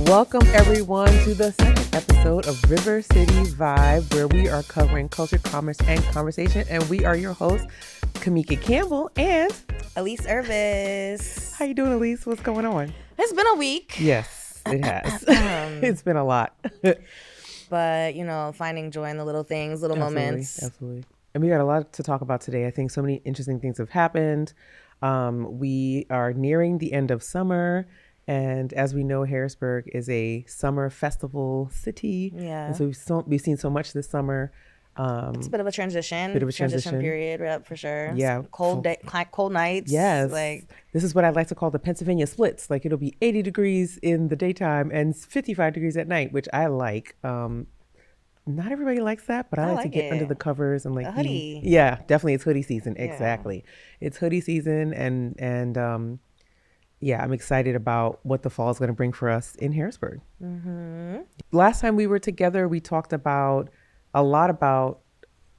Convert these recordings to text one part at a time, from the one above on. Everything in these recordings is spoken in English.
Welcome everyone to the second episode of River City Vibe, where we are covering culture, commerce, and conversation. And we are your hosts, Kimeka Campbell and Elyse Irvis. How you doing, Elyse? What's going on? It's been a week. Yes, it has. It's been a lot. But, you know, finding joy in the little things, little moments. Absolutely. And we got a lot to talk about today. I think so many interesting things have happened. We are nearing the end of summer. And as we know, Harrisburg is a summer festival city. Yeah. And so we've seen so much this summer. It's a bit of a transition. Transition period, yeah, for sure. Yeah. Cold nights. Yes. Like, this is what I like to call the Pennsylvania splits. Like, it'll be 80 degrees in the daytime and 55 degrees at night, which I like. Not everybody likes that, but I like to get under the covers and like a hoodie. Yeah, definitely. It's hoodie season. Yeah. Exactly. It's hoodie season. And yeah, I'm excited about what the fall is going to bring for us in Harrisburg. Mm-hmm. Last time we were together, we talked a lot about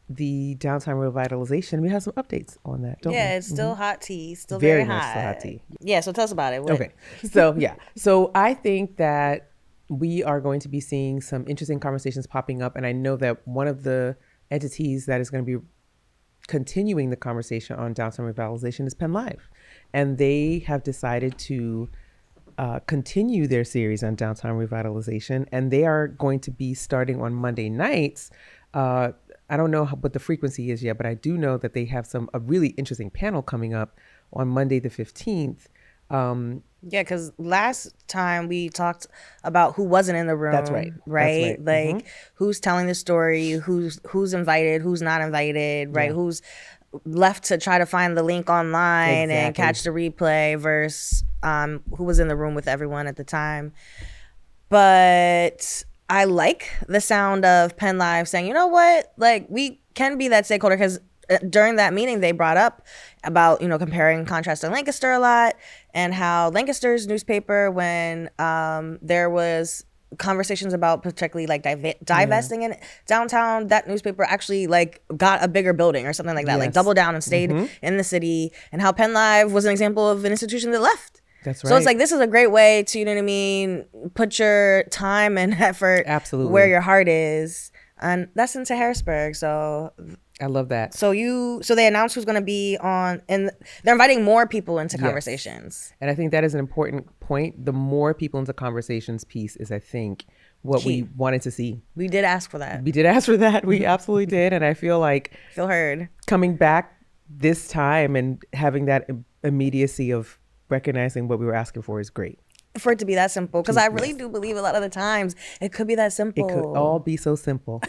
the downtown revitalization. We have some updates on that, don't we? Yeah, it's still hot tea. Still Very very much hot. still hot tea. Yeah, so tell us about it. Okay. So, yeah. So I think that we are going to be seeing some interesting conversations popping up. And I know that one of the entities that is going to be continuing the conversation on downtown revitalization is Penn Live. And they have decided to continue their series on downtown revitalization. And they are going to be starting on Monday nights. I don't know what the frequency is yet, but I do know that they have a really interesting panel coming up on Monday the 15th. Yeah, because last time we talked about who wasn't in the room. That's right. Right? That's right. Like, who's telling the story, who's invited, who's not invited, right? Yeah. Who's left to try to find the link online and catch the replay versus who was in the room with everyone at the time. But I like the sound of Penn Live saying, you know what, like, we can be that stakeholder, because during that meeting they brought up about, you know, comparing contrast to Lancaster a lot, and how Lancaster's newspaper, when there was conversations about particularly like divesting in downtown, that newspaper actually like got a bigger building or something like that, like doubled down and stayed in the city, and how Penn Live was an example of an institution that left. That's right. So it's like, this is a great way to, you know what I mean, put your time and effort where your heart is. And that's into Harrisburg. So I love that. So they announced who's going to be on, and they're inviting more people into conversations. And I think that is an important point. The more people into conversations piece is, I think, what we wanted to see. We did ask for that. We absolutely did. And I feel like feel heard. Coming back this time and having that immediacy of recognizing what we were asking for is great. For it to be that simple, because I really do believe a lot of the times it could be that simple. It could all be so simple.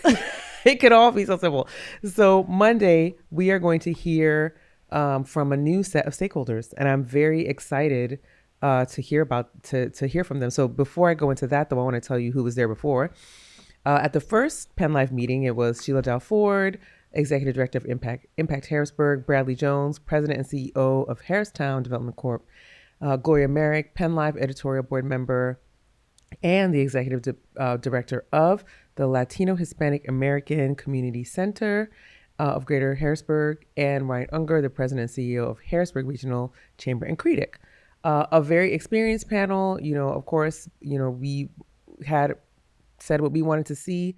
It could all be so simple. So Monday, we are going to hear from a new set of stakeholders, and I'm very excited to hear from them. So before I go into that, though, I want to tell you who was there before. At the first Penn Live meeting, it was Sheila Dow Ford, Executive Director of Impact Harrisburg, Bradley Jones, President and CEO of Harristown Development Corp., Gloria Merrick, Penn Live editorial board member, and the executive director of the Latino Hispanic American Community Center of Greater Harrisburg, and Ryan Unger, the president and CEO of Harrisburg Regional Chamber and CREDIC. A very experienced panel. You know, of course, you know, we had said what we wanted to see.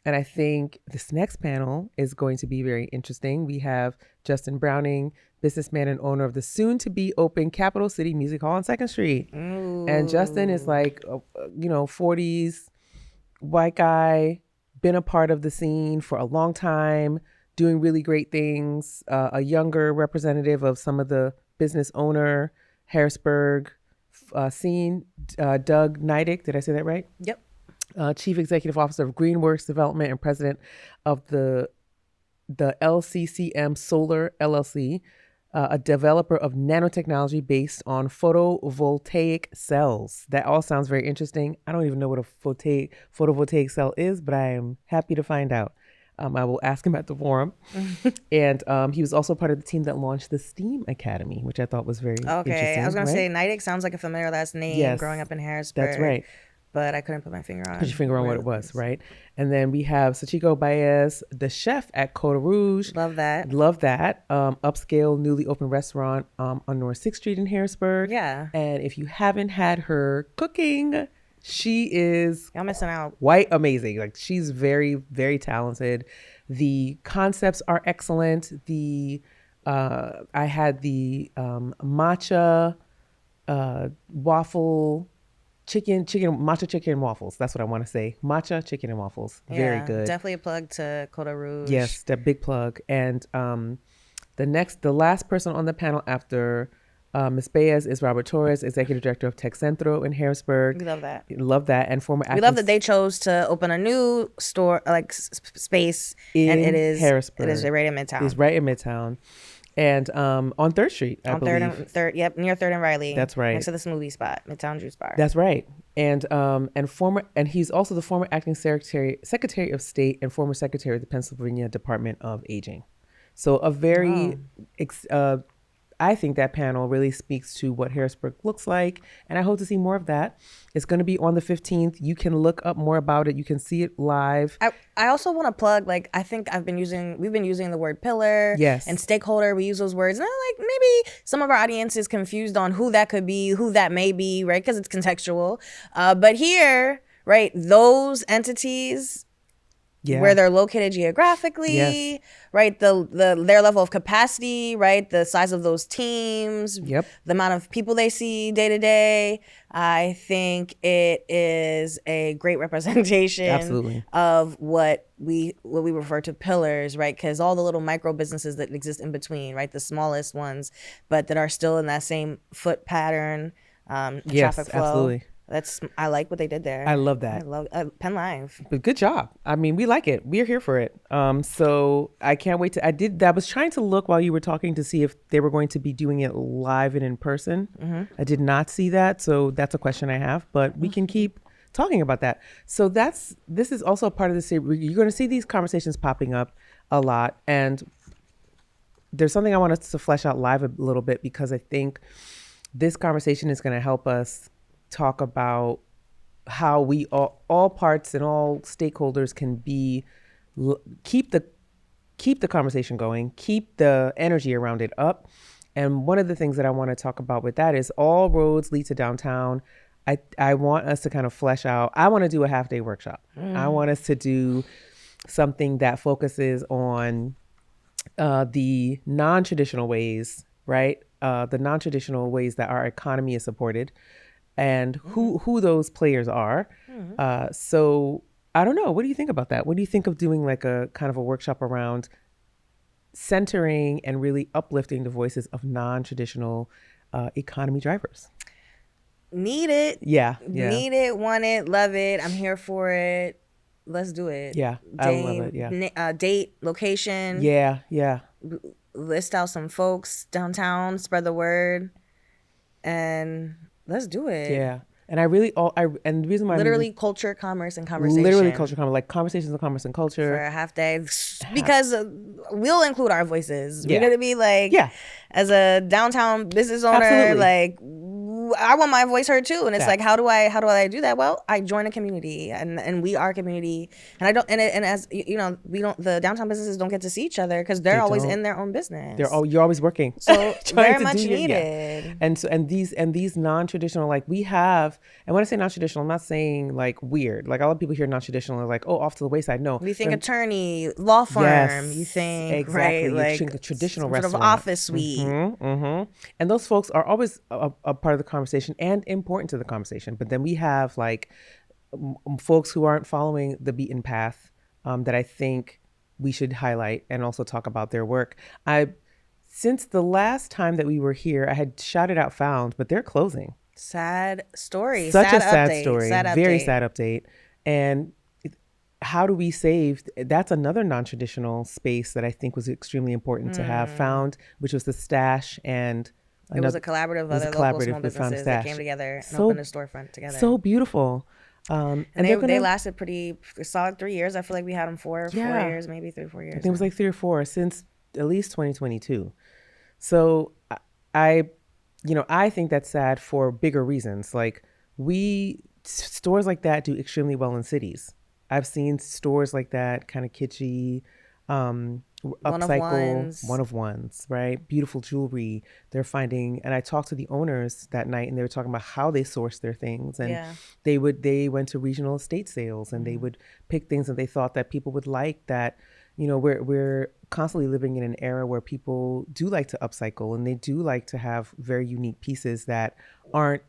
And I think this next panel is going to be very interesting. We have Justin Browning, businessman and owner of the soon-to-be open Capital City Music Hall on 2nd Street. Ooh. And Justin is like, 40s, white guy, been a part of the scene for a long time, doing really great things, a younger representative of some of the business owner, Harrisburg scene, Doug Neidig. Did I say that right? Yep. Chief Executive Officer of Greenworks Development and President of the LCCM Solar LLC, a developer of nanotechnology based on photovoltaic cells. That all sounds very interesting. I don't even know what a photovoltaic cell is, but I am happy to find out. I will ask him at the forum. And he was also part of the team that launched the STEAM Academy, which I thought was very interesting. Okay, I was going to say, Neidig sounds like a familiar last name growing up in Harrisburg. That's right. But I couldn't put my finger on. Put your finger on what it was, right? And then we have Sachiko Baez, the chef at Coda Rouge. Love that. Upscale, newly opened restaurant on North 6th Street in Harrisburg. Yeah. And if you haven't had her cooking, She is Y'all missing out. quite amazing. Like she's very, very talented. The concepts are excellent. I had the matcha waffle matcha chicken and waffles. That's what I want to say. Matcha chicken and waffles. Very good. Definitely a plug to Coda Rouge. Yes, that big plug. And the last person on the panel after Ms. Baez is Robert Torres, Executive Director of Tech Centro in Harrisburg. We love that. Love that. And former We love that they chose to open a new store, like space, in and it is Harrisburg. It is right in Midtown. It's right in Midtown. And on 3rd Street, I believe. On 3rd, yep, near 3rd and Riley. That's right. Next to the smoothie spot, Midtown Juice Bar. That's right. And he's also the former acting Secretary of State and former Secretary of the Pennsylvania Department of Aging. So a very, I think that panel really speaks to what Harrisburg looks like, and I hope to see more of that. It's going to be on the 15th. You can look up more about it. You can see it live. I also want to plug, like, I think we've been using the word pillar, yes, and stakeholder. We use those words, and like maybe some of our audience is confused on who that could be, who that may be, right? Because it's contextual. But here, right, those entities. Yeah. Where they're located geographically, yes, right? Their level of capacity, right? The size of those teams, yep, the amount of people they see day to day. I think it is a great representation, absolutely, of what we refer to pillars, right? Because all the little micro businesses that exist in between, right? The smallest ones, but that are still in that same foot pattern, yes, traffic flow. Absolutely. I like what they did there. I love that. I love Penn Live. But good job. I mean, we like it. We're here for it. So I can't wait I was trying to look while you were talking to see if they were going to be doing it live and in person. Mm-hmm. I did not see that. So that's a question I have, but we can keep talking about that. So this is also a part of the series. You're going to see these conversations popping up a lot. And there's something I want us to flesh out live a little bit, because I think this conversation is going to help us talk about how we all parts and all stakeholders can keep the conversation going, keep the energy around it up. And one of the things that I want to talk about with that is all roads lead to downtown. I want us to kind of flesh out. I want to do a half-day workshop. I want us to do something that focuses on the non-traditional ways, right? The non-traditional ways that our economy is supported, and who those players are. So I don't know. What do you think about that? What do you think of doing like a kind of a workshop around centering and really uplifting the voices of non-traditional economy drivers? Need it. Yeah. Need it, want it, love it. I'm here for it. Let's do it. Yeah, I love it. Yeah. Date, location. Yeah. List out some folks downtown, spread the word, and let's do it. Yeah. And and the reason why literally culture, commerce, and conversation. Literally culture, commerce, like conversations of commerce and culture for a half day, because we'll include our voices. Yeah. We're gonna be like, as a downtown business owner, absolutely, like I want my voice heard too. And it's like, how do I do that? Well, I join a community, and we are a community, and I don't, and as you know, the downtown businesses don't get to see each other because they're always in their own business. You're always working. So very much needed. Yeah. And these non-traditional, like we have, and when I say non-traditional, I'm not saying like weird. Like a lot of people hear non-traditional are like, oh, off to the wayside. No. We think attorney, law firm. Yes, you think, exactly, right? Like a traditional sort restaurant. of office suite. And those folks are always a part of the conversation and important to the conversation. But then we have like folks who aren't following the beaten path that I think we should highlight and also talk about their work. Since the last time that we were here, I had shouted out Found, but they're closing. Sad story. Such a sad story. Very sad update. And how do we save? That's another non-traditional space that I think was extremely important to have. Found, which was the Stash, and it was a collaborative of other local small businesses that came together and opened a storefront together. So beautiful. And they lasted pretty solid 3 years. I feel like we had them 4 years, maybe 3 or 4 years. I think it was like 3 or 4 since at least 2022. So I think that's sad for bigger reasons. Like stores like that do extremely well in cities. I've seen stores like that, kind of kitschy, One of upcycle ones. one of ones, right? Beautiful jewelry. They're finding, and I talked to the owners that night, and they were talking about how they source their things, and Yeah. they went to regional estate sales, and they would pick things that they thought that people would like. That we're constantly living in an era where people do like to upcycle, and they do like to have very unique pieces that aren't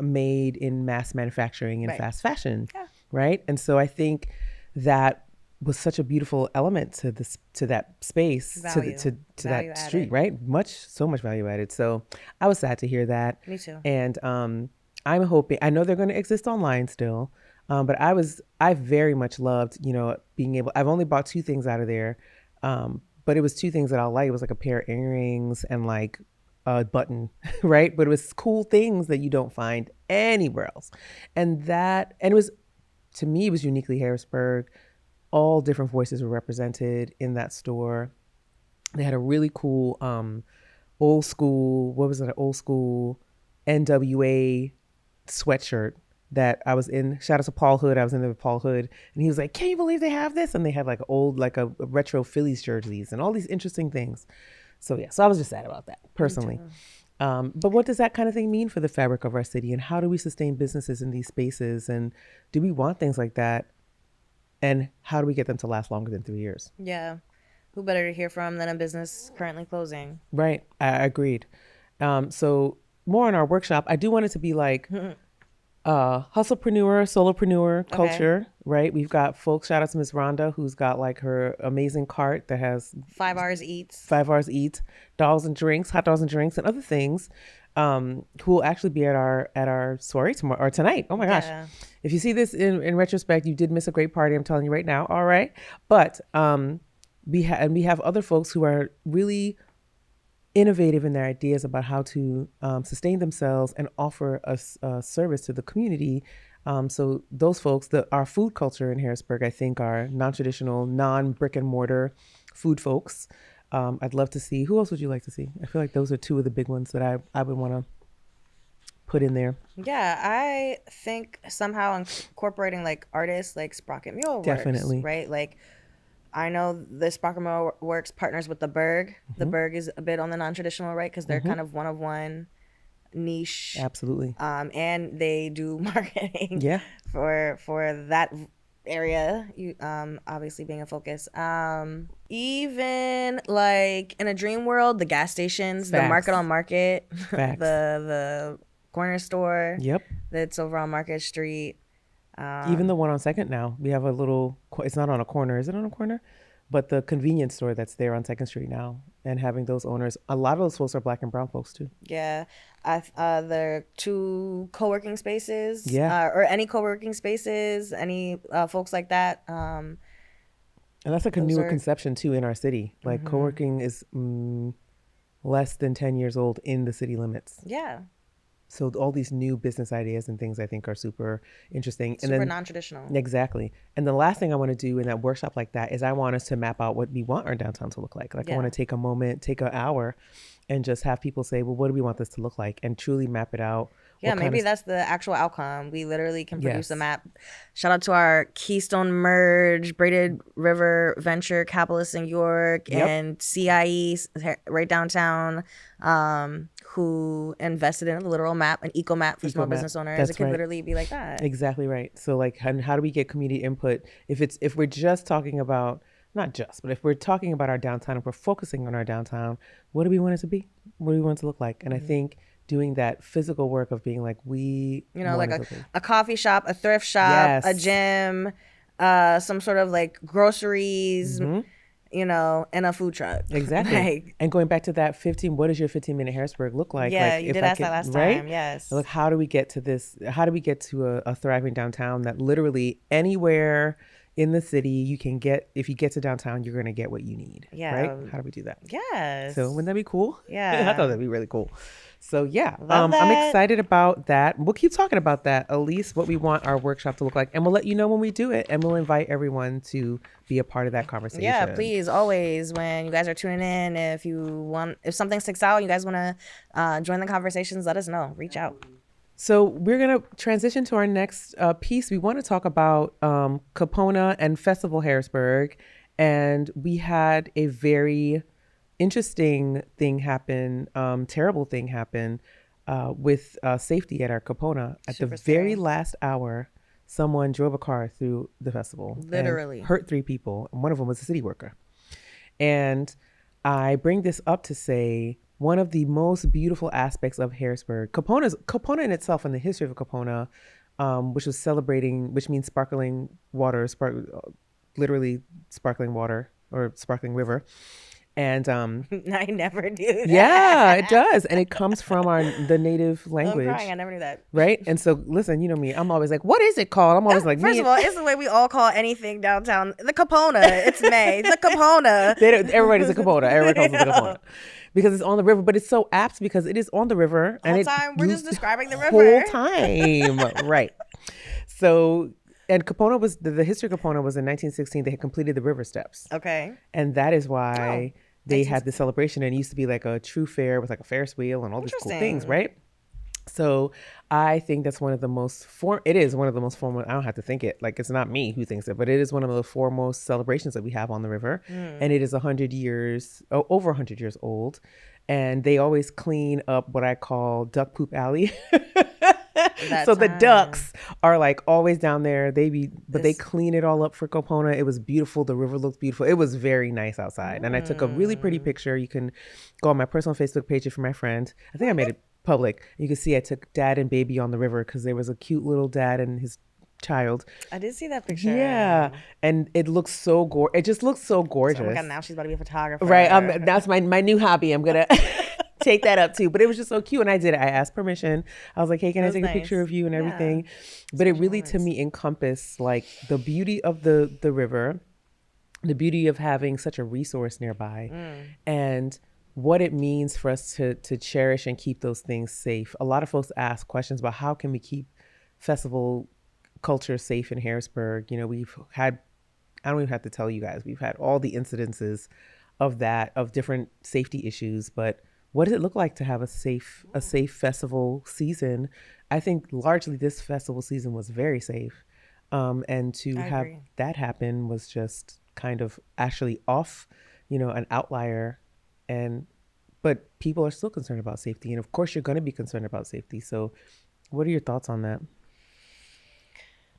made in mass manufacturing and Right. fast fashion, Yeah. right? And so I think that was such a beautiful element to this, to that space, Value. to Value that street, added. right? So much value added. So I was sad to hear that. Me too. And I'm hoping, I know they're going to exist online still, but I very much loved, being able. I've only bought two things out of there, but it was two things that I like. It was like a pair of earrings and like a button, right? But it was cool things that you don't find anywhere else, and it was, to me, it was uniquely Harrisburg. All different voices were represented in that store. They had a really cool old school, what was it, an old school NWA sweatshirt that I was in. Shout out to Paul Hood. I was in there with Paul Hood, and he was like, "Can you believe they have this?" And they had like a retro Phillies jerseys and all these interesting things. So yeah, so I was just sad about that personally. But what does that kind of thing mean for the fabric of our city, and how do we sustain businesses in these spaces, and do we want things like that? And how do we get them to last longer than 3 years? Yeah. Who better to hear from than a business currently closing? Right. I agreed. So more in our workshop, I do want it to be like hustlepreneur, solopreneur culture, right? We've got folks, shout out to Miss Rhonda, who's got like her amazing cart that has 5 hours eats. 5 hours eat, dogs and drinks, hot dogs and drinks, and other things. Who will actually be at our soiree tomorrow or tonight. Oh my gosh. Yeah. If you see this in retrospect, you did miss a great party. I'm telling you right now. All right. But we have other folks who are really innovative in their ideas about how to sustain themselves and offer a service to the community. So those folks, our food culture in Harrisburg, I think, are non-traditional, non-brick and mortar food folks. I'd love to see. Who else would you like to see? I feel like those are two of the big ones that I would want to put in there. Yeah, I think somehow incorporating like artists like Sprocket Mule Works, Definitely. right? Like, I know the Sprocket Mule Works partners with the Berg. The Berg is a bit on the non-traditional, right? Because they're kind of one of one niche. Absolutely. And they do marketing. Yeah. For that area, you obviously being a focus. Even like in a dream world, the gas stations, the Facts. Market on Market, Facts. the corner store. Yep. That's over on Market Street. Even the one on Second now. We have a little. It's not on a corner. Is it on a corner? But the convenience store that's there on Second Street now, and having those owners. A lot of those folks are Black and brown folks too. Yeah, there are 2 co-working spaces. Yeah. Or any co-working spaces, any folks like that. And that's like a newer conception too in our city. Like co-working is less than 10 years old in the city limits. Yeah. So all these new business ideas and things I think are super interesting. Super and then, non-traditional. Exactly. And the last thing I want to do in that workshop like that is I want us to map out what we want our downtown to look like. Like I want to take a moment, take an hour and just have people say, well, what do we want this to look like? And truly map it out. Yeah, maybe that's the actual outcome. We literally can produce a map. Shout out to our Keystone Merge, Braided River Venture Capitalists in York, and CIE right downtown, who invested in a literal map, an eco map for small business owners. That's it could right. literally be like that. Exactly right. So like, how do we get community input? If we're just talking about, not just, but if we're talking about our downtown, if we're focusing on our downtown, what do we want it to be? What do we want it to look like? And I think doing that physical work of being like, like a coffee shop, a thrift shop, a gym, some sort of like groceries, and a food truck. Exactly. And going back to that 15, what does your 15-minute Harrisburg look like? Yeah, like, you did ask that last time. Yes. Like, how do we get to this? How do we get to a thriving downtown that literally anywhere in the city you can get? If you get to downtown, you're going to get what you need. Yeah. Right? How do we do that? Yes. So wouldn't that be cool? Yeah. I thought that'd be really cool. So yeah, Love I'm that. excited about that. We'll keep talking about that, Elyse, what we want our workshop to look like. And we'll let you know when we do it. And we'll invite everyone to be a part of that conversation. Yeah, please, always, when you guys are tuning in, if something sticks out, you guys want to join the conversations, let us know. Reach out. So we're going to transition to our next piece. We want to talk about Capona and Festival Harrisburg And we had a very interesting thing happen, terrible thing happen with safety at our Capona. At the Super very scary. last hour, someone drove a car through the festival Literally. and hurt 3 people. And one of them was a city worker. And I bring this up to say one of the most beautiful aspects of Harrisburg, Capona in itself, and the history of Capona, which was celebrating, which means sparkling water, literally sparkling water or sparkling river. And I never knew that. yeah, it does. And it comes from the native I'm language. crying. I never knew that. Right? And so, listen, you know me. I'm always like, what is it called? I'm always like, First of all, it's the way we all call anything downtown. The Capona. It's May. The Capona. Everybody's a Capona. Everybody calls it the Capona. Because it's on the river. But it's so apt because it is on the river. The whole time, we're just describing the river. Whole time. Right. So, and Capona was, the history of Capona was in 1916. They had completed the river steps. Okay. And that is why they had the celebration. And it used to be like a true fair with like a Ferris wheel and all these cool things, right? So I think that's one of the most it is one of the most formal. I don't have to think it, like it's not me who thinks it, but it is one of the foremost celebrations that we have on the river. And it is 100 years, over 100 years old. And they always clean up what I call duck poop alley. So the ducks are like always down there. They clean it all up for Capona. It was beautiful. The river looked beautiful. It was very nice outside. And I took a really pretty picture. You can go on my personal Facebook page for my friend. I think I made it public. You can see I took dad and baby on the river because there was a cute little dad and his child. I did see that picture. Yeah. And it looks so gorgeous. It just looks so gorgeous. Oh my God, now she's about to be a photographer. Right. That's my new hobby. I'm going to take that up too. But it was just so cute. And I did it. I asked permission. I was like, hey, can I take a picture of you and everything? But it really, to me, encompassed like the beauty of the river, the beauty of having such a resource nearby, and what it means for us to cherish and keep those things safe. A lot of folks ask questions about how can we keep festival culture safe in Harrisburg. You know, we've had, I don't even have to tell you guys, we've had all the incidences of that, of different safety issues, but what does it look like to have a safe festival season? I think largely this festival season was very safe. And to have that happen was just kind of actually off, an outlier. But people are still concerned about safety. And of course you're going to be concerned about safety. So what are your thoughts on that?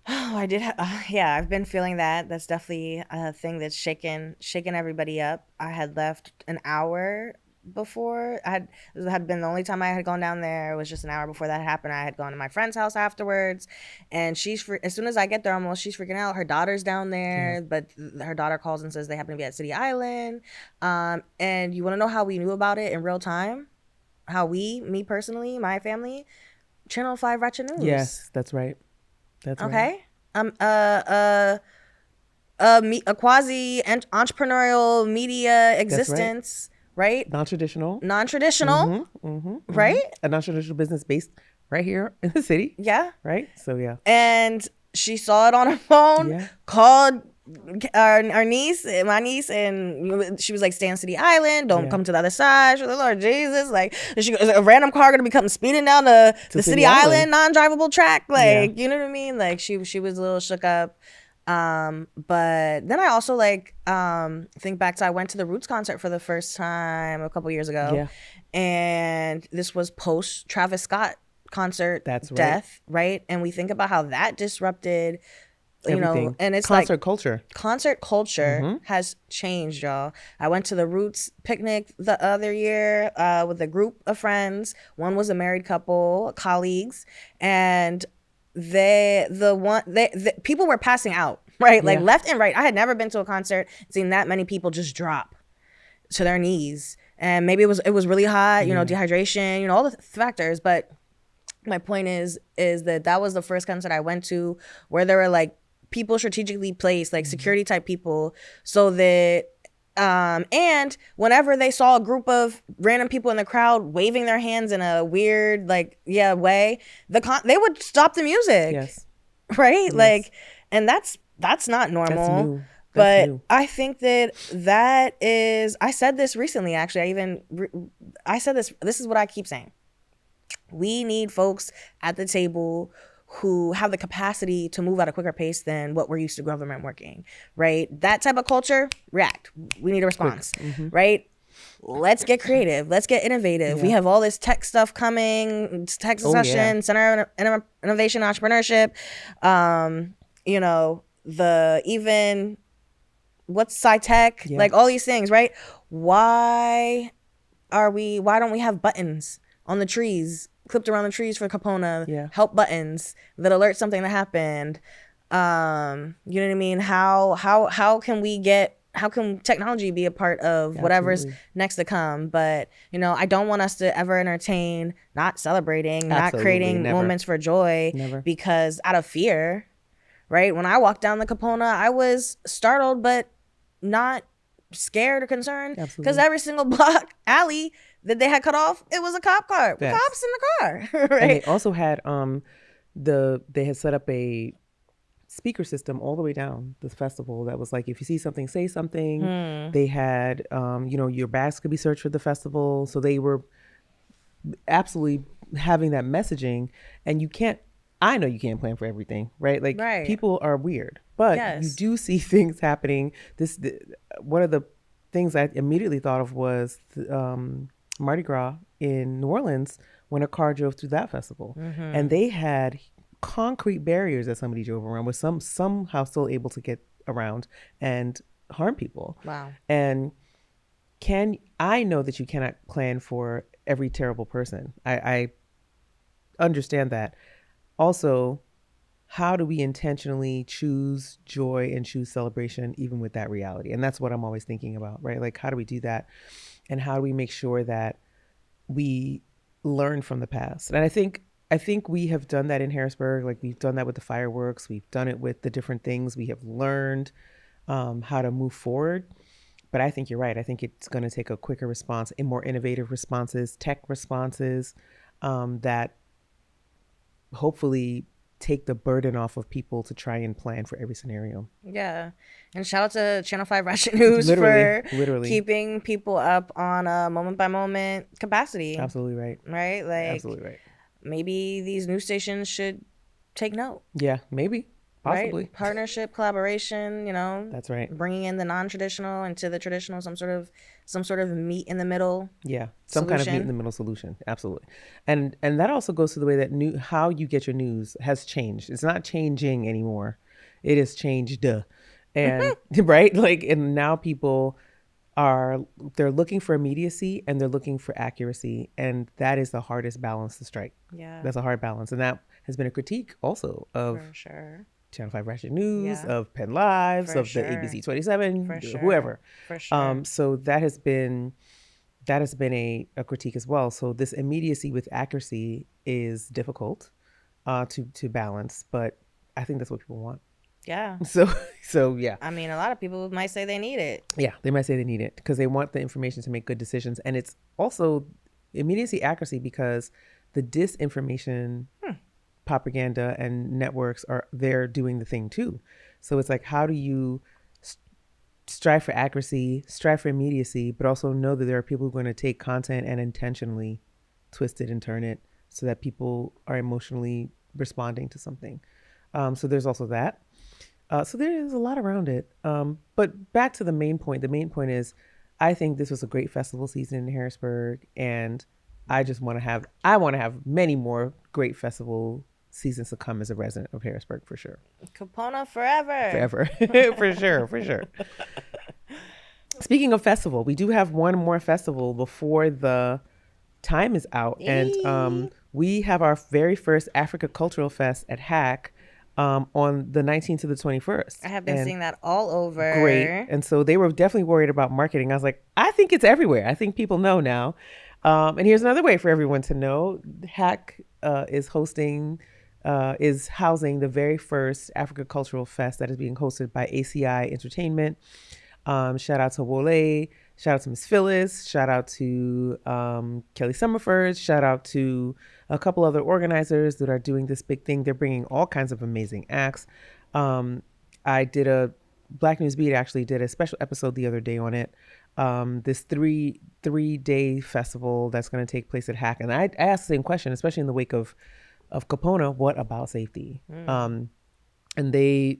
Oh, I did. I've been feeling that. That's definitely a thing that's shaking everybody up. I had left an hour before. It had been the only time I had gone down there. It was just an hour before that happened. I had gone to my friend's house afterwards, and as soon as I get there, she's freaking out. Her daughter's down there, but her daughter calls and says they happen to be at City Island. And you want to know how we knew about it in real time? How me personally, my family, Channel 5 Ratchet News. Yes, that's right. That's okay. Right. A quasi entrepreneurial media existence. Right? Non-traditional. Right? A non-traditional business based right here in the city. Yeah. Right? So, yeah. And she saw it on her phone, called my niece, and she was like, stay on City Island, don't come to the other side. She was like, Lord Jesus. Like, is a random car going to be coming speeding down the City Island non-drivable track? Like, you know what I mean? Like, she was a little shook up. But then I also think back to I went to the Roots concert for the first time a couple years ago, and this was post Travis Scott concert death, right? And we think about how that disrupted everything. And it's concert culture has changed, y'all. I went to the Roots picnic the other year with a group of friends. One was a married couple, colleagues, and people were passing out, right? Like left and right. I had never been to a concert seen that many people just drop to their knees, and maybe it was really hot, dehydration, all the factors. But my point is that was the first concert I went to where there were like people strategically placed, like security type people, so that and whenever they saw a group of random people in the crowd waving their hands in a weird way, they would stop the music. Yes. Right? Yes. Like, and that's not normal. That's new. But new. I think that is, I said this recently, actually. I said this is what I keep saying. We need folks at the table who have the capacity to move at a quicker pace than what we're used to government working, right? That type of culture, react. We need a response, right? Let's get creative. Let's get innovative. We have all this tech stuff coming, tech succession, Center of Innovation Entrepreneurship, you know, what's sci-tech, like all these things, right? Why don't we have buttons on the trees, clipped around the trees for Capona, help buttons that alert something that happened? You know what I mean? How can technology be a part of whatever's next to come? But, you know, I don't want us to ever entertain not celebrating, not creating moments for joy because out of fear, right? When I walked down the Capona, I was startled, but not scared or concerned because every single block alley that they had cut off, it was a cop car. Cops in the car, right? And they also had they had set up a speaker system all the way down the festival that was like, if you see something, say something. They had you know, your bags could be searched for the festival, so they were absolutely having that messaging. And I know you can't plan for everything, right? Like people are weird, but you do see things happening. One of the things I immediately thought of was Mardi Gras in New Orleans when a car drove through that festival, and they had concrete barriers that somebody drove around, was somehow still able to get around and harm people. Wow. And I know that you cannot plan for every terrible person. I understand that. Also, how do we intentionally choose joy and choose celebration even with that reality? And that's what I'm always thinking about, right? Like, how do we do that? And how do we make sure that we learn from the past? And I think we have done that in Harrisburg. Like, we've done that with the fireworks. We've done it with the different things. We have learned how to move forward. But I think you're right. I think it's going to take a quicker response and more innovative responses, tech responses that hopefully take the burden off of people to try and plan for every scenario. Yeah. And shout out to Channel 5 Ratchet News for keeping people up on a moment by moment capacity. Absolutely right. Right? Like, absolutely right. Maybe these news stations should take note. Yeah, maybe. Possibly. Right? Partnership, collaboration, you know. That's right. Bringing in the non-traditional into the traditional, some sort of meet in the middle. Yeah, some kind of meet in the middle solution. Absolutely. And that also goes to the way that how you get your news has changed. It's not changing anymore. It has changed. And right? Like, and now people they're looking for immediacy and they're looking for accuracy, and that is the hardest balance to strike. Yeah, that's a hard balance, and that has been a critique also of Channel 5 Ratchet News, of Penn Lives, of the ABC 27, whoever. For sure. So that has been a critique as well. So this immediacy with accuracy is difficult to balance, but I think that's what people want. Yeah. So yeah. I mean, a lot of people might say they need it. Yeah, they might say they need it because they want the information to make good decisions. And it's also immediacy, accuracy, because the disinformation, propaganda and networks they're doing the thing too. So it's like, how do you strive for accuracy, strive for immediacy, but also know that there are people who are going to take content and intentionally twist it and turn it so that people are emotionally responding to something. So there's also that. So there is a lot around it. But back to the main point. The main point is, I think this was a great festival season in Harrisburg, and I want to have many more great festival seasons to come as a resident of Harrisburg, for sure. Capona forever. For sure. Speaking of festival, we do have one more festival before the time is out. And we have our very first Africa Cultural Fest at HAC on the 19th to the 21st. I have been seeing that all over. Great. And so they were definitely worried about marketing. I was like, I think it's everywhere. I think people know now. And here's another way for everyone to know. HAC is housing the very first Africa Cultural Fest that is being hosted by ACI Entertainment. Shout out to Wole. Shout out to Miss Phyllis. Shout out to Kelly Summerford. Shout out to a couple other organizers that are doing this big thing. They're bringing all kinds of amazing acts. Black News Beat actually did a special episode the other day on it. This three-day festival that's going to take place at HAC. And I asked the same question, especially in the wake of of Capona, what about safety? And they,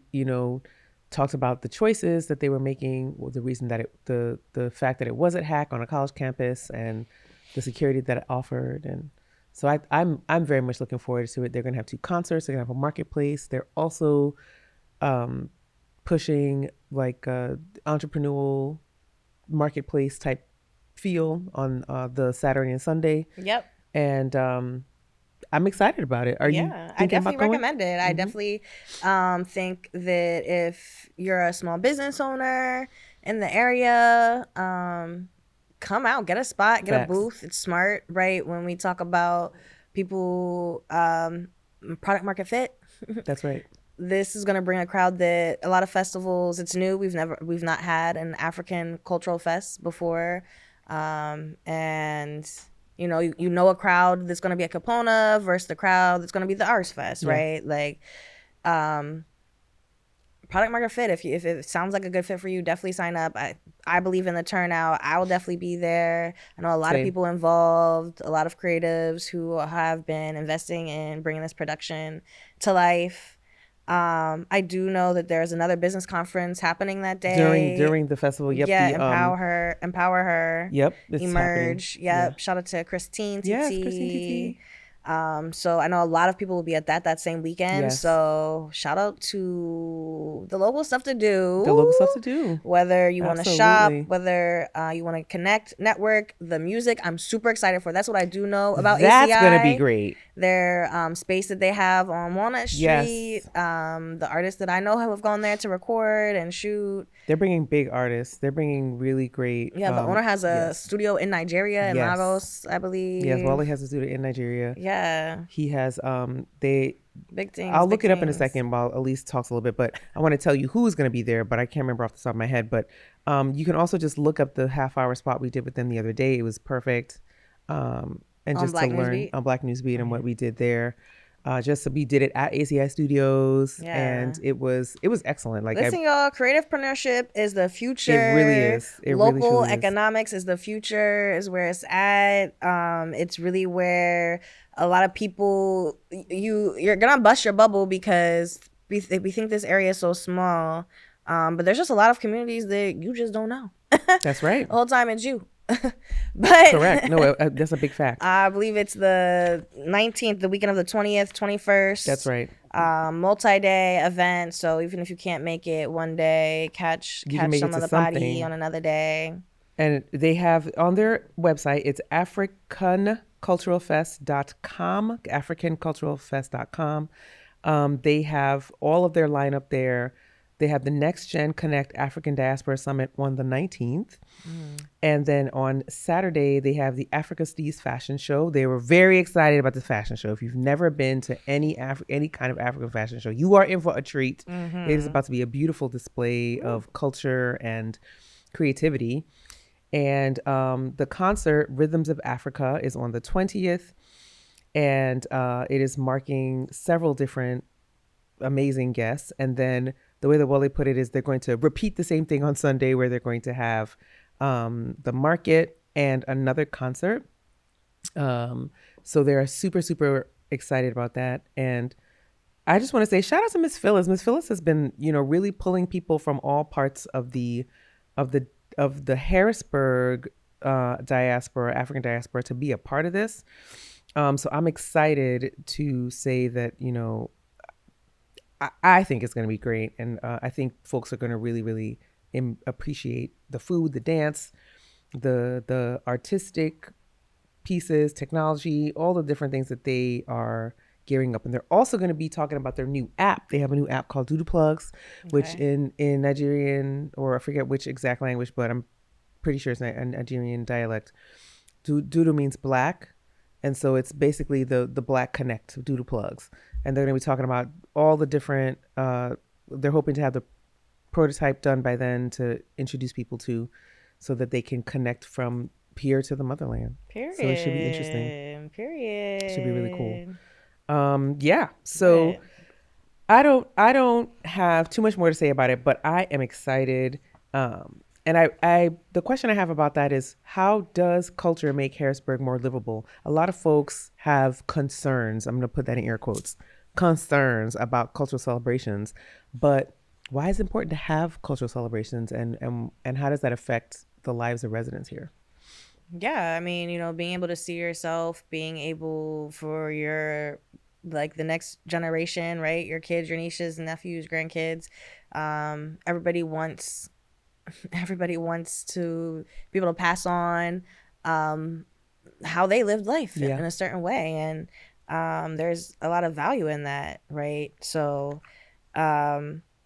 talked about the choices that they were making, the reason that the fact that it was at Hack on a college campus, and the security that it offered. And so I'm very much looking forward to it. They're going to have 2 concerts. They're going to have a marketplace. They're also pushing like entrepreneurial marketplace type feel on the Saturday and Sunday. Yep. And I'm excited about it. Are you I definitely recommend it. I definitely think that if you're a small business owner in the area, come out, get a spot, get a booth. It's smart, right? When we talk about people product market fit. That's right. This is going to bring a crowd that a lot of festivals, it's new. We've not had an African cultural fest before. And you know a crowd that's going to be at Capona versus the crowd that's going to be the Arts Fest, right? Like, product market fit. If it sounds like a good fit for you, definitely sign up. I believe in the turnout. I will definitely be there. I know a lot of people involved, a lot of creatives who have been investing in bringing this production to life. I do know that there's another business conference happening that day during the festival. Yep. Yeah, empower her. Yep. Emerge. Yep. Yeah. Shout out to Christine TT. Yes, Christine TT. So I know a lot of people will be at that same weekend. Yes. So shout out to the local stuff to do. Whether you want to shop, whether you want to connect, network, the music. I'm super excited for. That's what I do know about ACI. That's gonna be great. Their space that they have on Walnut Street. Yes. The artists that I know have gone there to record and shoot. They're bringing big artists. They're bringing really great. Yeah, the owner has a studio in Nigeria, in Lagos, I believe. Yes, Wally has a studio in Nigeria. Yeah. He has big things. I'll look it up in a second while Elyse talks a little bit, but I want to tell you who's going to be there, but I can't remember off the top of my head. But you can also just look up the half-hour spot we did with them the other day. It was perfect. And just to learn on Black News Beat and what we did there. We did it at ACI Studios, and it was excellent. Like, listen, y'all, creativepreneurship is the future. It really is. Local economics is the future. Is where it's at. It's really where a lot of people you're gonna bust your bubble because we think this area is so small, but there's just a lot of communities that you just don't know. That's right. The whole time it's you. But correct. No, that's a big fact. I believe it's the 19th, the weekend of the 20th, 21st. That's right. Multi-day event. So even if you can't make it one day, catch some of the party on another day. And they have on their website, it's africanculturalfest.com, africanculturalfest.com. They have all of their lineup there. They have the Next Gen Connect African Diaspora Summit on the 19th. And then on Saturday, they have the Africa Steez Fashion Show. They were very excited about the fashion show. If you've never been to any kind of African fashion show, you are in for a treat. It is about to be a beautiful display of culture and creativity. And the concert, Rhythms of Africa, is on the 20th. And it is marking several different amazing guests. And then the way that Wally put it is they're going to repeat the same thing on Sunday, where they're going to have the market and another concert. So they're super, super excited about that. And I just want to say shout out to Miss Phyllis. Miss Phyllis has been, really pulling people from all parts of the Harrisburg diaspora, African diaspora, to be a part of this. So I'm excited to say that, I think it's going to be great. And I think folks are going to really, really appreciate the food, the dance, the artistic pieces, technology, all the different things that they are gearing up. And they're also going to be talking about their new app. They have a new app called Doodle Plugs, which in Nigerian, or I forget which exact language, but I'm pretty sure it's a Nigerian dialect. Doodle means black. And so it's basically the Black Connect of Doodle Plugs. And they're going to be talking about all the different, they're hoping to have the prototype done by then to introduce people to, so that they can connect from here to the motherland. Period. So it should be interesting. Period. It should be really cool. Yeah. So I don't have too much more to say about it, but I am excited. And the question I have about that is, how does culture make Harrisburg more livable? A lot of folks have concerns. I'm going to put that in air quotes, concerns about cultural celebrations. But why is it important to have cultural celebrations, and how does that affect the lives of residents here? Yeah, I mean, being able to see yourself, being able for your like the next generation, right? Your kids, your nieces, nephews, grandkids. Everybody wants everybody wants to be able to pass on how they lived life Yeah. in a certain way, and there's a lot of value in that, right? So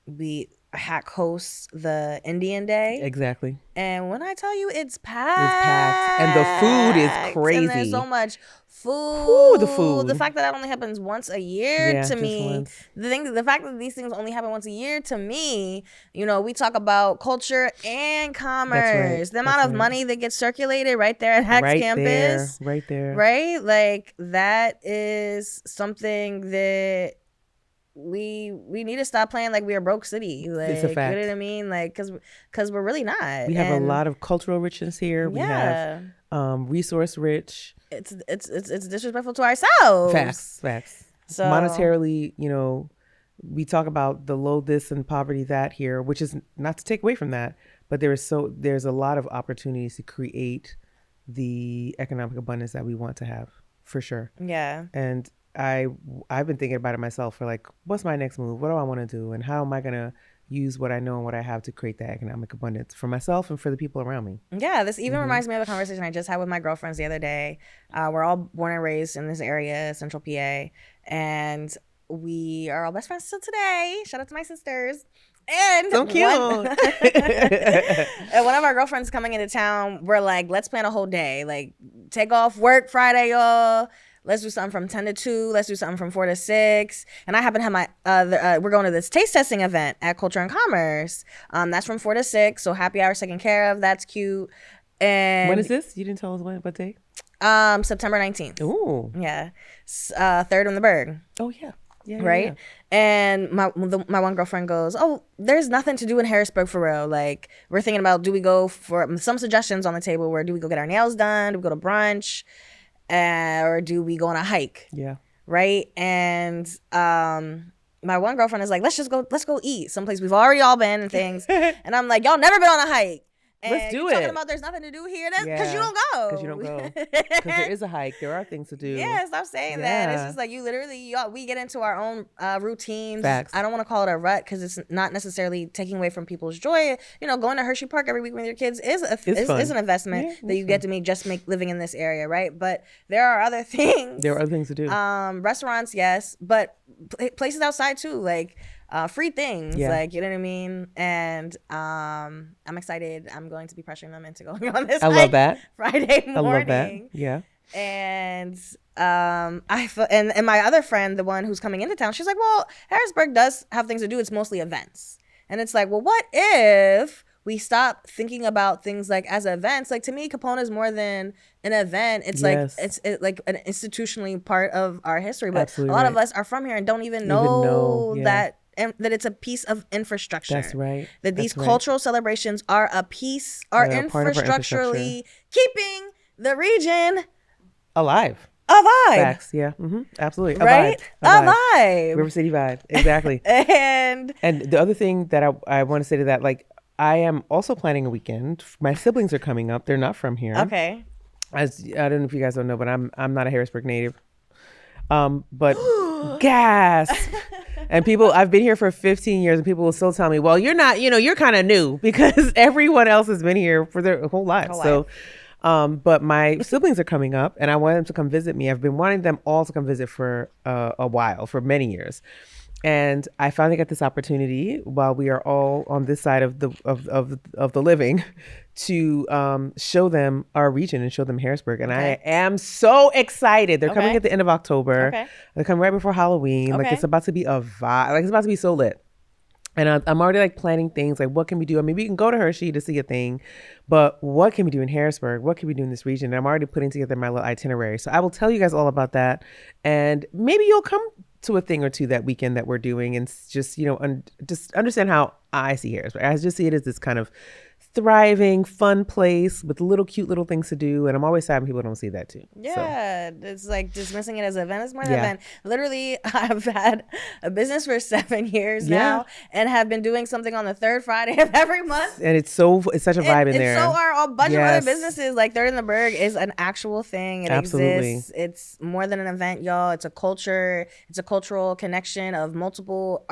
we hack hosts the Indian Day. Exactly. And when I tell you it's packed. And the food is and there's crazy. so much food. Ooh, the food. The fact that only happens once a year Yeah, to just me. once. The fact that these things only happen once a year to me. We talk about culture and commerce. The amount of money that gets circulated right there at Hack's campus. Right there. Right? Like that is something that we need to stop playing like we're a broke city. Like, It's a fact. You know what I mean? Like, cause we're really not. We have a lot of cultural richness here. We have resource rich. It's disrespectful to ourselves. Facts. So monetarily, we talk about the low this and poverty that here, which is not to take away from that, but there's a lot of opportunities to create the economic abundance that we want to have, for sure. Yeah. And I've been thinking about it myself for like, what's my next move? What do I want to do? And how am I going to use what I know and what I have to create that economic abundance for myself and for the people around me? Yeah, this even reminds me of a conversation I just had with my girlfriends the other day. We're all born and raised in this area, Central PA, and we are all best friends still today. Shout out to my sisters. And so cute. And one of our girlfriends coming into town, we're like, let's plan a whole day. Like, take off work Friday, y'all. Let's do something from 10 to 2. Let's do something from 4 to 6. And I happen to have my, we're going to this taste testing event at Culture and Commerce. That's from 4 to 6. So happy hour taken care of. That's cute. And when is this? You didn't tell us what day? September 19th. Ooh. Yeah. Third on the Berg. Oh, yeah. Yeah, right? Yeah. And my one girlfriend goes, oh, there's nothing to do in Harrisburg for real. Like, we're thinking about, do we go for some suggestions on the table where do we go get our nails done? Do we go to brunch? Or do we go on a hike? Yeah. Right? And my one girlfriend is like, let's go eat someplace we've already all been and things. And I'm like, y'all never been on a hike. And let's do you're it. Talking about there's nothing to do here. That's because you don't go. Because you don't go. Because there is a hike. There are things to do. Yeah, stop saying that. It's just like you literally, we get into our own routines. Facts. I don't want to call it a rut because it's not necessarily taking away from people's joy. Going to Hershey Park every week with your kids is an investment that you get to make living in this area, right? But there are other things. There are other things to do. Restaurants, yes, but places outside too, like free things, like, you know what I mean? And I'm excited. I'm going to be pressuring them into going on this. I love that. Friday morning. I love that. Yeah. And and my other friend, the one who's coming into town, she's like, well, Harrisburg does have things to do. It's mostly events. And it's like, well, what if we stop thinking about things like as events? Like, to me, Capone is more than an event. It's like it's like an institutionally part of our history. But absolutely a lot of us are from here and don't even know that. And that it's a piece of infrastructure. That's right. That these cultural celebrations are infrastructurally keeping the region alive. A vibe. Facts. Yeah. Mm-hmm. Absolutely. Right? A vibe. River City vibe. Exactly. and the other thing that I want to say to that, like, I am also planning a weekend. My siblings are coming up. They're not from here. Okay. I don't know if you guys don't know, but I'm not a Harrisburg native. But gasp. And people, I've been here for 15 years and people will still tell me, well, you're not, you're kind of new, because everyone else has been here for their whole lives. But my siblings are coming up and I want them to come visit me. I've been wanting them all to come visit for a while, for many years. And I finally got this opportunity while we are all on this side of the living to show them our region and show them Harrisburg. And I am so excited. They're coming at the end of October. They're coming right before Halloween. Like, it's about to be a vibe. Like, it's about to be so lit. And I'm already like planning things like, what can we do? I mean, we can go to Hershey to see a thing, but what can we do in Harrisburg? What can we do in this region? And I'm already putting together my little itinerary. So I will tell you guys all about that. And maybe you'll come to a thing or two that weekend that we're doing and just, just understand how I see Harrisburg. I just see it as this kind of thriving, fun place with little cute little things to do. And I'm always sad when people don't see that too. Yeah, it's like dismissing it as an event. It's more than an Yeah. event. Literally, I've had a business for 7 years Yeah. now and have been doing something on the third Friday of every month. And it's such a vibe in there. And so are a bunch of Yes. other businesses. Like Third in the Berg is an actual thing. It Absolutely. exists. It's more than an event, y'all. It's a culture. It's a cultural connection of multiple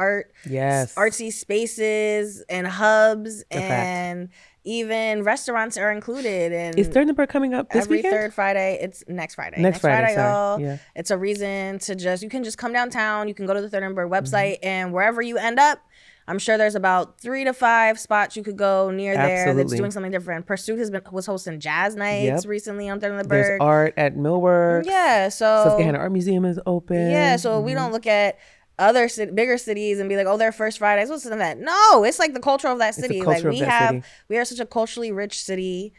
Yes. artsy spaces and hubs, A fact. and even restaurants are included. And Is Third in the Berg coming up this every weekend? third Friday. It's next Friday. Next Friday, sorry. y'all. Yeah. It's a reason to you can just come downtown. You can go to the Third and Bird Mm-hmm. website, and wherever you end up, I'm sure there's about 3 to 5 spots you could go near there that's Absolutely. doing something different. Pursuit was hosting jazz nights Yep. recently on Third and the There's Bird. art at Millworks. Yeah, so Susquehanna Art Museum is open. yeah, so we don't look at other bigger cities and be like, oh, their first Fridays, what's an event? No, it's like the culture of that city. Like culture of that city. we are such a culturally rich city,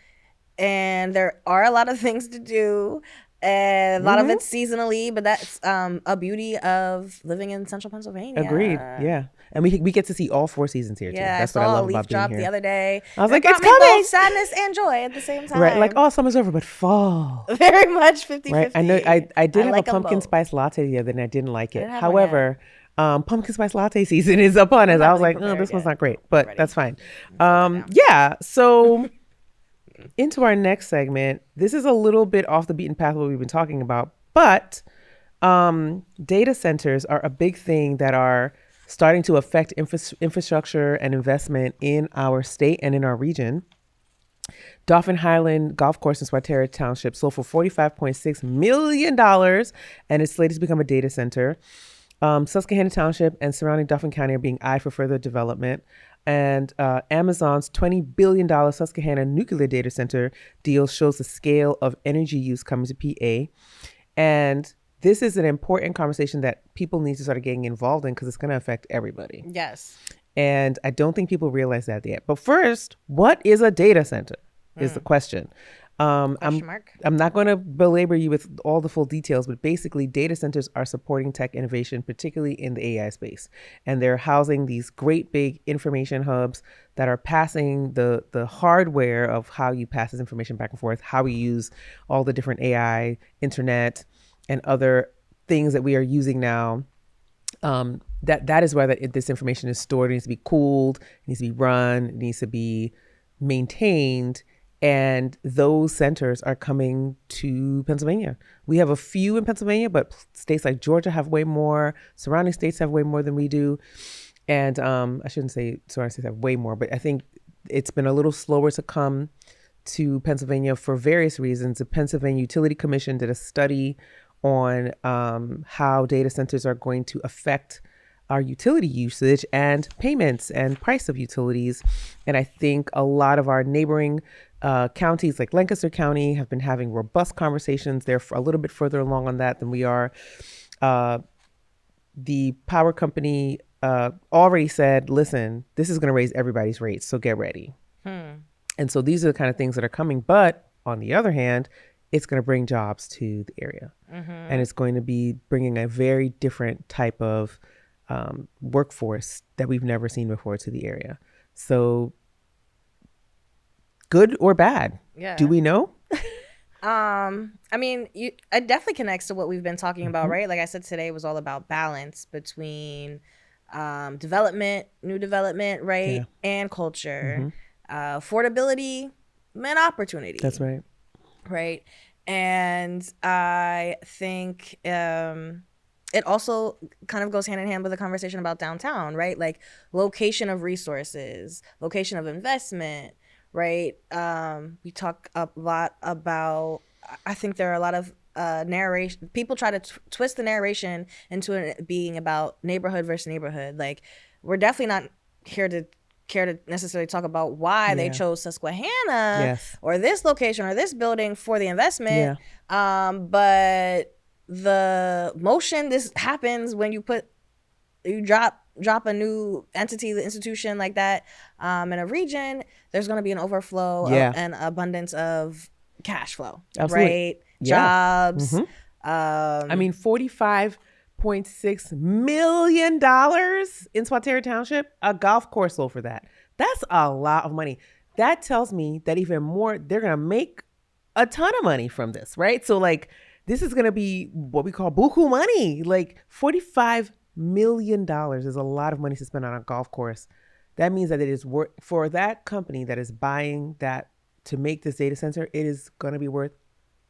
and there are a lot of things to do, and a lot of it's seasonally, but that's a beauty of living in central Pennsylvania. Agreed. Yeah. And we get to see all 4 seasons here too. Yeah, That's I what I saw love a leaf about being drop here. the other day. I was It like, brought it's me coming. both sadness and joy at the same time. Right. Like, oh, summer's over, but fall. Very much 50-50. Right. I know I did have like a 'em pumpkin both. spice latte the other day and I didn't like it. didn't have one However, pumpkin spice latte season is upon us. not I was really like, oh, prepared this one's yet. not great, but Ready. that's fine. Yeah. So into our next segment, this is a little bit off the beaten path of what we've been talking about, but data centers are a big thing that are starting to affect infrastructure and investment in our state and in our region. Dauphin Highland Golf Course in Swatara Township sold for $45.6 million and is slated to become a data center. Susquehanna Township and surrounding Dauphin County are being eyed for further development. And Amazon's $20 billion Susquehanna nuclear data center deal shows the scale of energy use coming to PA. And this is an important conversation that people need to start getting involved in because it's going to affect everybody. Yes. And I don't think people realize that yet. But first, what is a data center is the question. Question mark. I'm not going to belabor you with all the full details, but basically data centers are supporting tech innovation, particularly in the AI space. And they're housing these great big information hubs that are passing the hardware of how you pass this information back and forth, how we use all the different AI, internet, and other things that we are using now. That is where this information is stored. It needs to be cooled, it needs to be run, it needs to be maintained. And those centers are coming to Pennsylvania. We have a few in Pennsylvania, but states like Georgia have way more. Surrounding states have way more than we do. And I shouldn't say surrounding states have way more, but I think it's been a little slower to come to Pennsylvania for various reasons. The Pennsylvania Utility Commission did a study on how data centers are going to affect our utility usage and payments and price of utilities. And I think a lot of our neighboring counties like Lancaster County have been having robust conversations. They're a little bit further along on that than we are. The power company already said, listen, this is going to raise everybody's rates, so get ready. And so these are the kind of things that are coming. But on the other hand, it's going to bring jobs to the area. And it's going to be bringing a very different type of workforce that we've never seen before to the area. So good or bad? Yeah. Do we know? I mean, it definitely connects to what we've been talking about, right? Like I said, today was all about balance between development, new development, right? And culture, affordability, and opportunity. That's right. Right. And I think it also kind of goes hand in hand with the conversation about downtown, right? Like location of resources, location of investment, right? We talk a lot about, I think there are a lot of narration. People try to twist the narration into it being about neighborhood versus neighborhood. Like we're definitely not here to care to necessarily talk about why they chose Susquehanna or this location or this building for the investment. But the motion this happens when you drop a new entity, the institution like that in a region, there's going to be an overflow and abundance of cash flow. Absolutely. Right? Jobs. I mean, $45.6 million in Swatara Township, a golf course sold for that. That's a lot of money. that tells me that even more, they're going to make a ton of money from this, right? So like, this is going to be what we call buku money. Like $45 million is a lot of money to spend on a golf course. That means that it is worth, for that company that is buying that to make this data center, it is going to be worth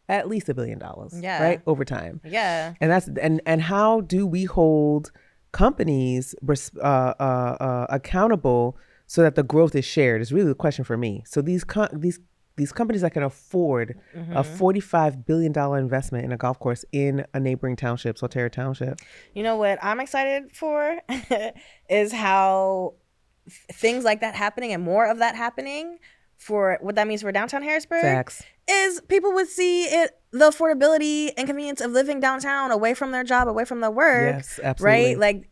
at least $1 billion, right? Over time. Yeah. And that's, and how do we hold companies accountable so that the growth is shared is really the question for me. So these companies that can afford a $45 billion investment in a golf course in a neighboring township, Soterra Township. You know what I'm excited for is how things like that happening and more of that happening for what that means for downtown Harrisburg. Facts. Is people would see it, the affordability and convenience of living downtown, away from their job, away from their work. Yes, absolutely. Right? Like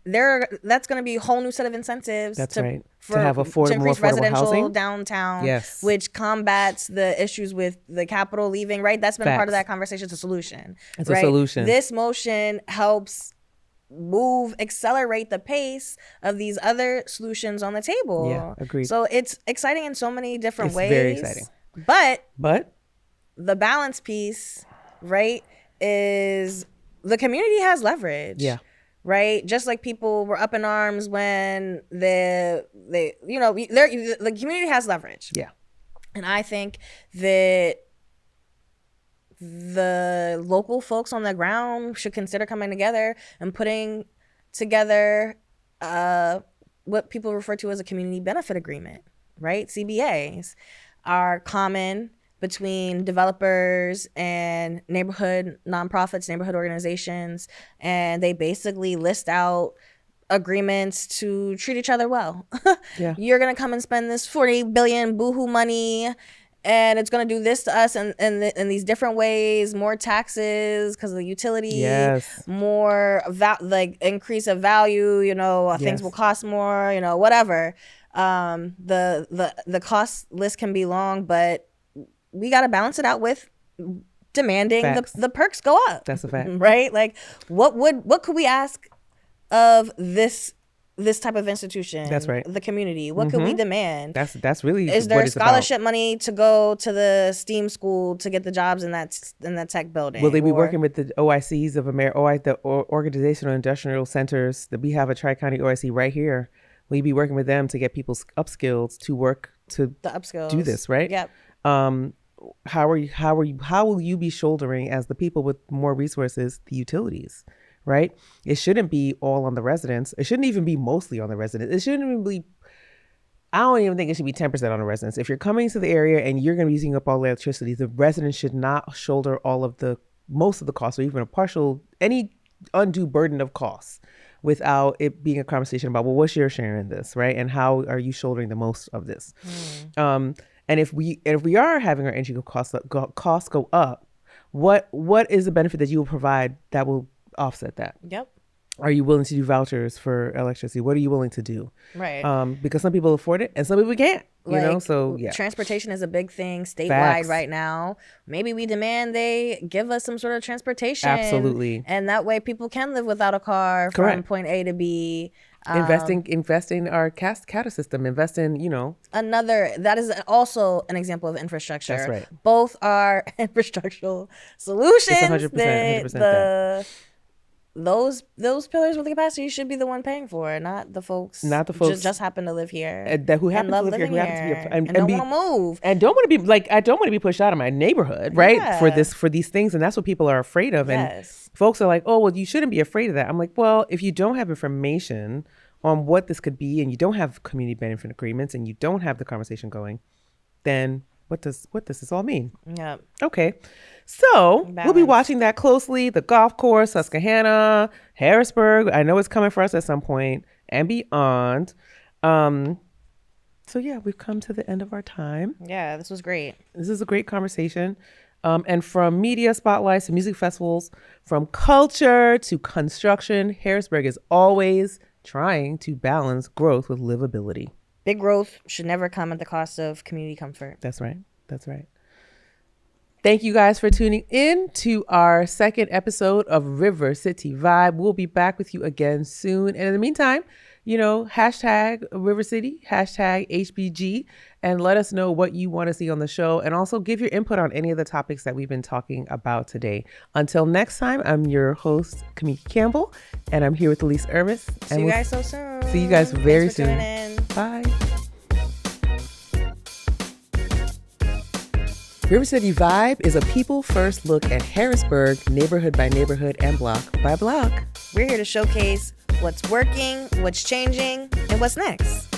that's going to be a whole new set of incentives. That's right. To have affordable, to increase residential housing downtown. Yes. Which combats the issues with the capital leaving. Right? That's been a part of Facts. that conversation. It's a solution. It's right? a solution. This motion helps accelerate the pace of these other solutions on the table. Yeah, agreed. So it's exciting in so many different ways. Very exciting. But the balance piece, right, is the community has leverage. Yeah. Right? Just like people were up in arms when the community has leverage. Yeah. And I think that the local folks on the ground should consider coming together and putting together what people refer to as a community benefit agreement, right? CBAs are common between developers and neighborhood nonprofits, neighborhood organizations, and they basically list out agreements to treat each other well. Yeah. You're gonna come and spend this 40 billion boohoo money, and it's gonna do this to us in these different ways, more taxes because of the utility, Yes. more increase of value, things Yes. will cost more, whatever. The cost list can be long, but we got to balance it out with demanding the perks go up. That's a fact. Right? Like what could we ask of this type of institution? That's right. The community. What could we demand? That's really Is what there it's scholarship about. money to go to the STEAM school to get the jobs in that tech building? Will they be working with the OICs of America, the Organizational Industrial Centers? That we have a Tri-County OIC right here. Will you be working with them to get people upskilled to work to the upskills do this, right? Yep. How will you be shouldering, as the people with more resources, the utilities, right? It shouldn't be all on the residents. It shouldn't even be mostly on the residents. It shouldn't even be, I don't even think it should be 10% on the residents. If you're coming to the area and you're going to be using up all the electricity, the residents should not shoulder most of the costs, or even any undue burden of costs, without it being a conversation about, well, what's your share in this, right? And how are you shouldering the most of this? And if we are having our energy costs go up, what is the benefit that you will provide that will offset that? Yep. Are you willing to do vouchers for electricity? What are you willing to do? Right. Because some people afford it and some people can't. So yeah. Transportation is a big thing statewide Facts. right now. Maybe we demand they give us some sort of transportation. Absolutely. And that way people can live without a car from Correct. point A to B. Invest in our CATA system. Invest in, That is also an example of infrastructure. That's right. Both are infrastructural solutions. It's 100% that. Those pillars with the capacity should be the one paying for it, not the folks just happen to live here, who happen to live here, who happen to be and don't want to move, and don't want to be I don't want to be pushed out of my neighborhood, right? Yeah. For these things, and that's what people are afraid of. And Yes. folks are like, oh, well, you shouldn't be afraid of that. I'm like, well, if you don't have information on what this could be, and you don't have community benefit agreements, and you don't have the conversation going, then what does this all mean? Yeah. Okay. So we'll be Balance. watching that closely. The golf course, Susquehanna, Harrisburg. I know it's coming for us at some point and beyond. So yeah, we've come to the end of our time. Yeah, this was great. This is a great conversation. And from media spotlights to music festivals, from culture to construction, Harrisburg is always trying to balance growth with livability. Big growth should never come at the cost of community comfort. That's right. That's right. Thank you guys for tuning in to our second episode of River City Vibe. We'll be back with you again soon. And in the meantime, hashtag River City, hashtag HBG, and let us know what you want to see on the show. And also give your input on any of the topics that we've been talking about today. Until next time, I'm your host, Kimeka Campbell, and I'm here with Elyse Irvis. See you guys so soon. See you guys very Thanks for soon. tuning in. Bye. River City Vibe is a people-first look at Harrisburg, neighborhood by neighborhood and block by block. We're here to showcase what's working, what's changing, and what's next.